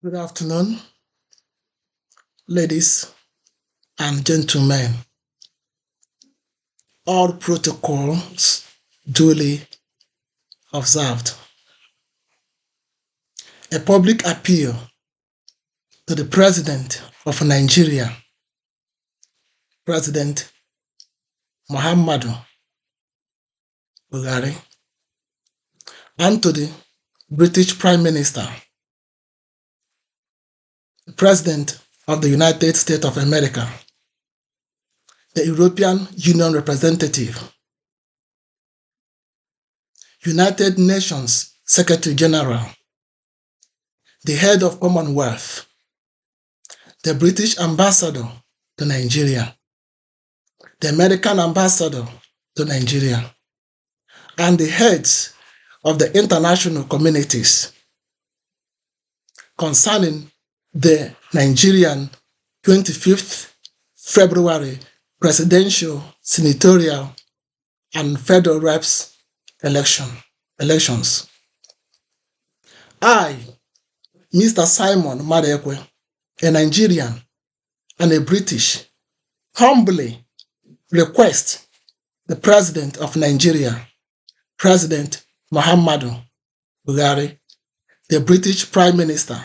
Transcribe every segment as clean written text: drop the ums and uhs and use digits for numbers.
Good afternoon, ladies and gentlemen. All protocols duly observed. A public appeal to the President of Nigeria, President Muhammadu Buhari, and to the British Prime Minister, the President of the United States of America, the European Union representative, United Nations Secretary General, the Head of Commonwealth, the British Ambassador to Nigeria, the American Ambassador to Nigeria, and the heads of the international communities concerning the Nigerian 25th February presidential, senatorial, and federal reps elections. I, Mr. Simon Maduekwe, a Nigerian and a British, humbly request the President of Nigeria, President Muhammadu Buhari, the British Prime Minister,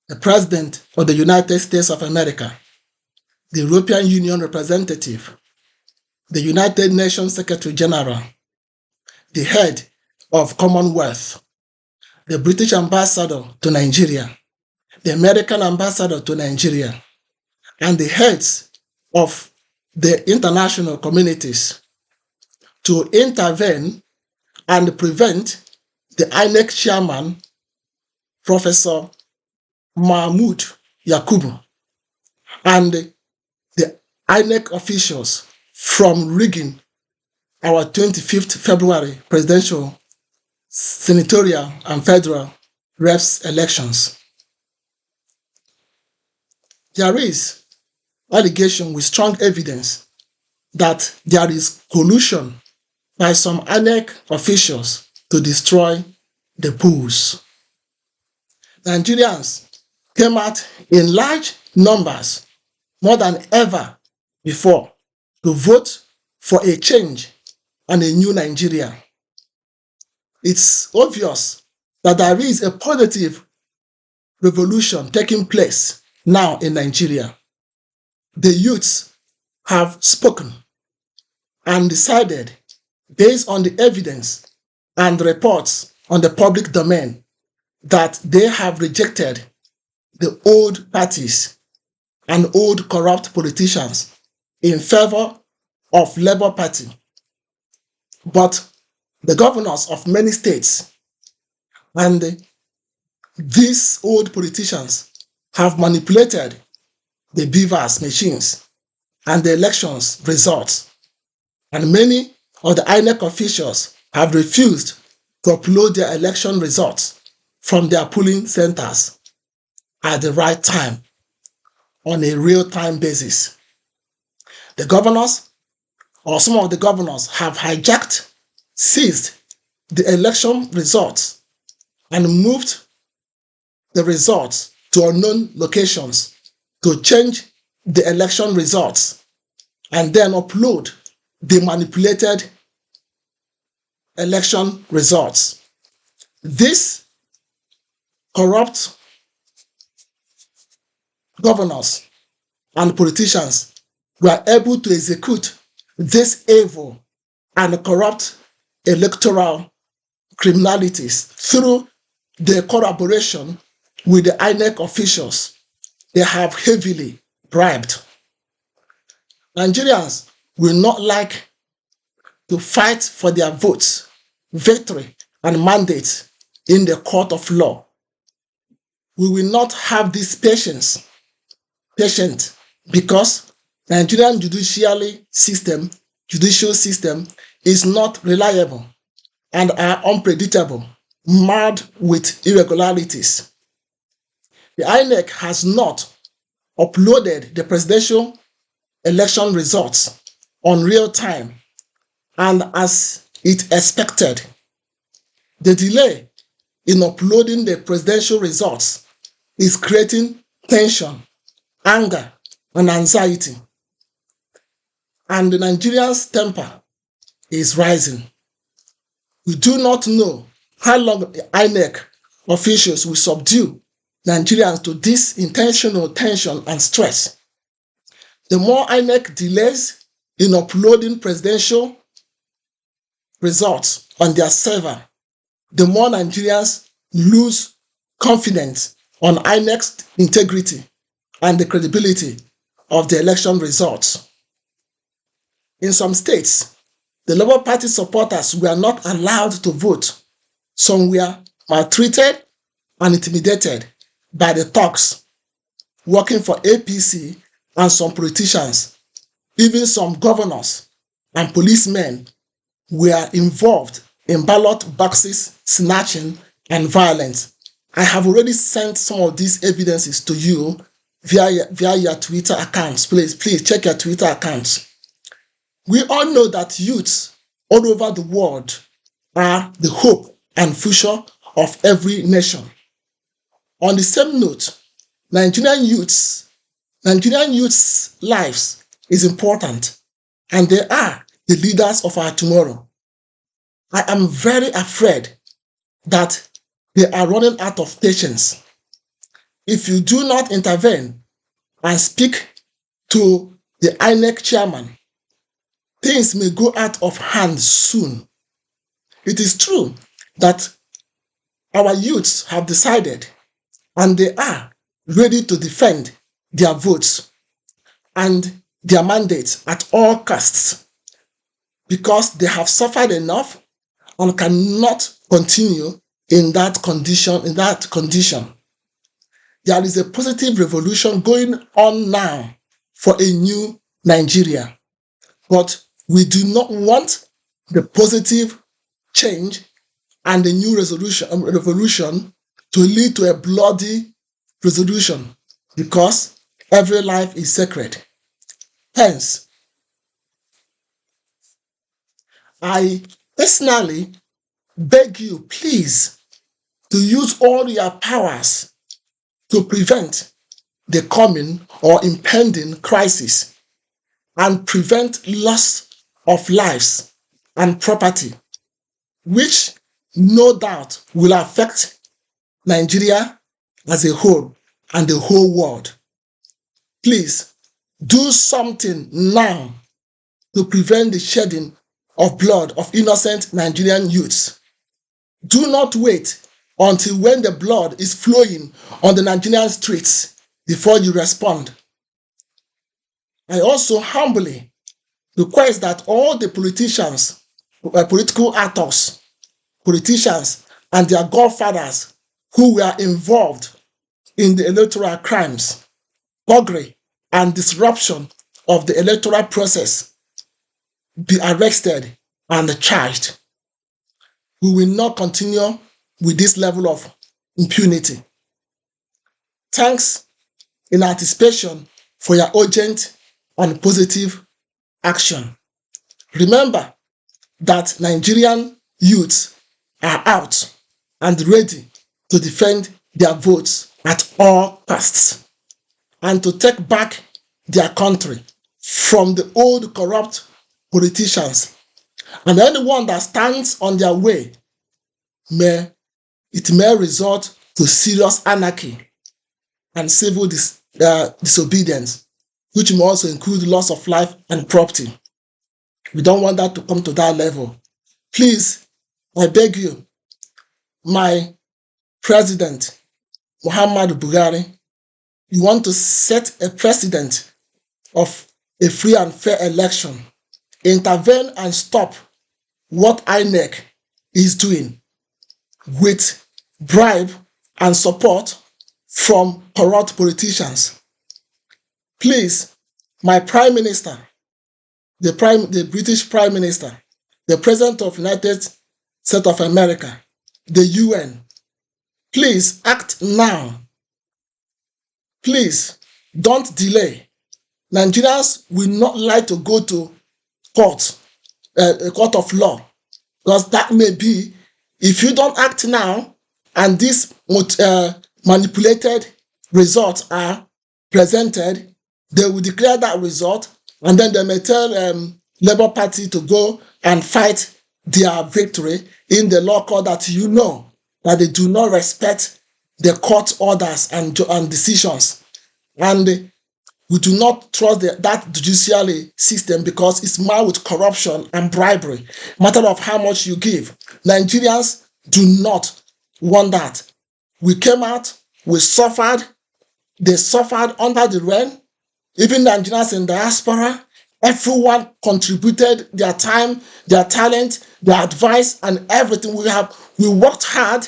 the President of the United States of America, the European Union representative, the United Nations Secretary General, the Head of Commonwealth, the British Ambassador to Nigeria, the American Ambassador to Nigeria, and the heads of the international communities to intervene and prevent the INEC chairman, Professor Mahmood Yakubu, and the INEC officials from rigging our 25th February presidential, senatorial, and federal reps elections. There is allegation with strong evidence that there is collusion by some INEC officials to destroy the polls. Nigerians came out in large numbers, more than ever before, to vote for a change and a new Nigeria. It's obvious that there is a positive revolution taking place now in Nigeria. The youths have spoken and decided, based on the evidence and reports on the public domain, that they have rejected the old parties and old corrupt politicians in favor of Labour Party. But the governors of many states and these old politicians have manipulated the beavers machines and the elections results, and many of the INEC officials have refused to upload their election results from their polling centers at the right time on a real-time basis. The governors, or some of the governors, have seized the election results and moved the results to unknown locations to change the election results and then upload the manipulated election results. These corrupt governors and politicians were able to execute this evil and corrupt electoral criminalities through their collaboration with the INEC officials they have heavily bribed. Nigerians will not like to fight for their votes, victory, and mandates in the court of law. We will not have this patience because Nigerian judicial system is not reliable and are unpredictable, marred with irregularities. The INEC has not uploaded the presidential election results on real time and as it expected. The delay in uploading the presidential results is creating tension, anger, and anxiety. And the Nigerians' temper is rising. We do not know how long INEC officials will subdue Nigerians to this intentional tension and stress. The more INEC delays in uploading presidential results on their server, the more Nigerians lose confidence on INEC's integrity and the credibility of the election results. In some states, the Labour Party supporters were not allowed to vote. Some were maltreated and intimidated by the thugs working for APC and some politicians. Even some governors and policemen were involved in ballot boxes snatching and violence. I have already sent some of these evidences to you via your Twitter accounts. Please check your Twitter accounts. We all know that youths all over the world are the hope and future of every nation. On the same note, Nigerian youths' lives is important, and they are the leaders of our tomorrow. I am very afraid that they are running out of patience. If you do not intervene and speak to the INEC chairman, things may go out of hand soon. It is true that our youths have decided and they are ready to defend their votes and their mandates at all costs because they have suffered enough and cannot continue in that condition. There is a positive revolution going on now for a new Nigeria, but we do not want the positive change and the new revolution to lead to a bloody resolution because every life is sacred. Hence, I personally beg you, please, to use all your powers to prevent the coming or impending crisis and prevent loss of lives and property, which no doubt will affect Nigeria as a whole and the whole world. Please do something now to prevent the shedding of blood of innocent Nigerian youths. Do not wait until when the blood is flowing on the Nigerian streets before you respond. I also humbly request that all the politicians, political actors, politicians, and their godfathers who were involved in the electoral crimes, buggery, and disruption of the electoral process be arrested and charged. We will not continue with this level of impunity. Thanks in anticipation for your urgent and positive action. Remember that Nigerian youths are out and ready to defend their votes at all costs and to take back their country from the old corrupt politicians. And anyone that stands on their way may result to serious anarchy and civil disobedience, which may also include loss of life and property. We don't want that to come to that level. Please, I beg you, my President, Muhammadu Buhari, you want to set a precedent of a free and fair election. Intervene and stop what INEC is doing with bribe and support from corrupt politicians. Please, my Prime Minister, the British Prime Minister, the President of the United States of America, the UN, please act now. Please, don't delay. Nigerians will not like to go to court, a court of law, because that may be, if you don't act now, and these manipulated results are presented, they will declare that result, and then they may tell Labour Party to go and fight their victory in the law court, that you know that they do not respect the court orders and decisions. And we do not trust that judicial system because it's marred with corruption and bribery. Matter of how much you give. Nigerians do not want that. We came out, we suffered, they suffered under the rain. Even Nigerians in diaspora, everyone contributed their time, their talent, their advice, and everything. We worked hard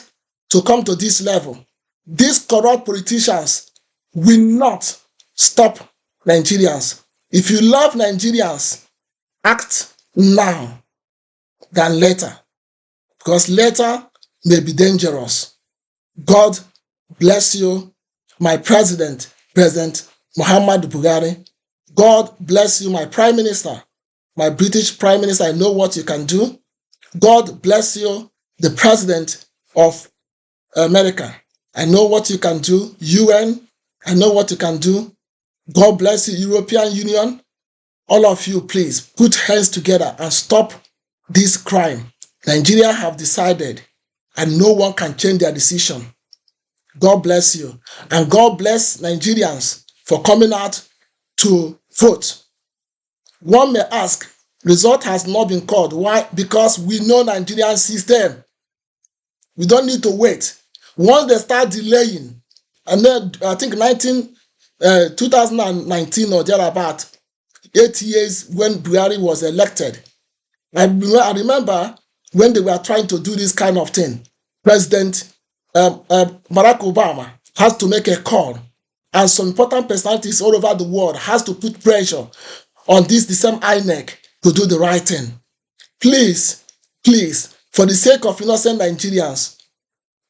to come to this level. These corrupt politicians will not stop Nigerians. If you love Nigerians, act now than later, because later may be dangerous. God bless you, my President Muhammadu Buhari. God bless you, my Prime Minister, my British Prime Minister. I know what you can do. God bless you, the President of America. I know what you can do. UN, I know what you can do. God bless you, European Union. All of you, please put hands together and stop this crime. Nigeria have decided, and no one can change their decision. God bless you. And God bless Nigerians for coming out to vote. One may ask, result has not been called. Why? Because we know Nigerian system. We don't need to wait. Once they start delaying, and then I think 2019 or thereabout, 8 years when Buhari was elected. I remember when they were trying to do this kind of thing, President Barack Obama has to make a call, and some important personalities all over the world has to put pressure on the same INEC to do the right thing. Please, please, for the sake of innocent Nigerians,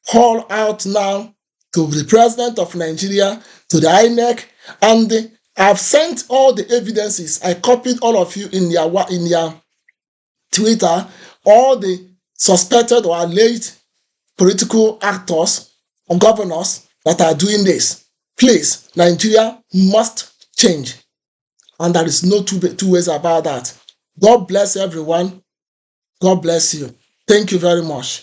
call out now to the President of Nigeria, to the INEC, and I've sent all the evidences. I copied all of you in your Twitter, all the suspected or alleged political actors or governors that are doing this. Please, Nigeria must change. And there is no two ways about that. God bless everyone. God bless you. Thank you very much.